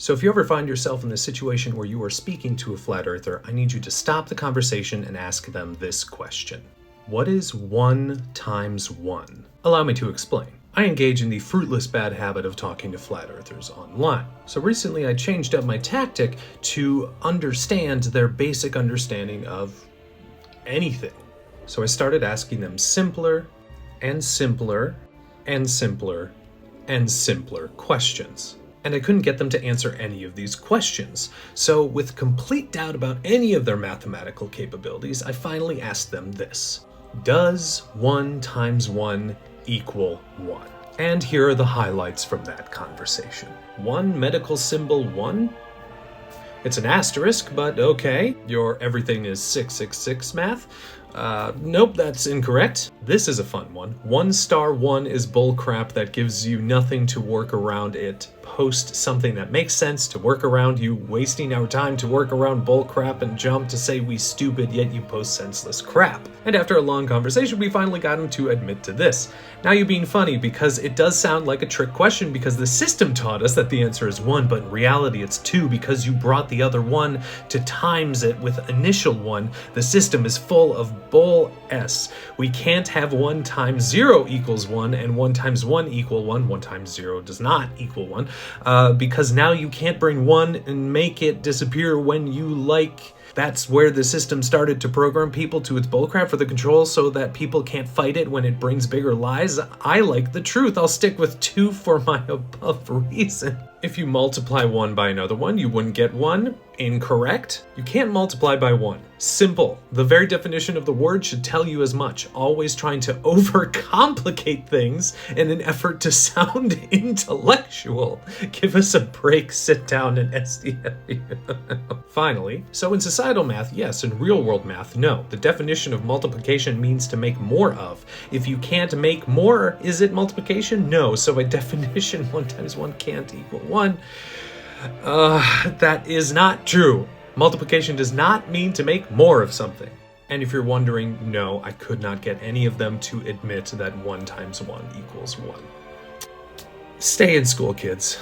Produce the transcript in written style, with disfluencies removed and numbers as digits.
So if you ever find yourself in the situation where you are speaking to a flat earther, I need you to stop the conversation and ask them this question. What is 1 times 1? Allow me to explain. I engage in the fruitless bad habit of talking to flat earthers online. So recently I changed up my tactic to understand their basic understanding of anything. So I started asking them simpler and simpler and simpler and simpler questions. And I couldn't get them to answer any of these questions. So with complete doubt about any of their mathematical capabilities, I finally asked them this. Does 1 times 1 equal 1? And here are the highlights from that conversation. 1 medical symbol 1? It's an asterisk, but okay. Your everything is 666 math? Nope, that's incorrect. This is a fun one. 1 star 1 is bullcrap that gives you nothing to work around it. Post something that makes sense to work around you wasting our time to work around bullcrap and jump to say we stupid, yet you post senseless crap. And after a long conversation, we finally got him to admit to this. Now you're being funny because it does sound like a trick question because the system taught us that the answer is 1, but in reality it's 2 because you brought the other 1 to times it with initial 1. The system is full of bull s. We can't have 1 times 0 equals 1 and 1 times 1 equal 1. 1 times 0 does not equal 1 because now you can't bring 1 and make it disappear when you like. That's where the system started to program people to its bullcrap for the control so that people can't fight it when it brings bigger lies. I like the truth. I'll stick with 2 for my above reason. If you multiply 1 by another 1, you wouldn't get 1. Incorrect. You can't multiply by 1. Simple. The very definition of the word should tell you as much. Always trying to overcomplicate things in an effort to sound intellectual. Give us a break, sit down, and SDW. Finally, so in societal math, yes. In real world math, no. The definition of multiplication means to make more of. If you can't make more, is it multiplication? No. So by definition, 1 times 1 can't equal 1. That is not true. Multiplication does not mean to make more of something. And if you're wondering, no, I could not get any of them to admit that 1 times 1 equals 1. Stay in school, kids.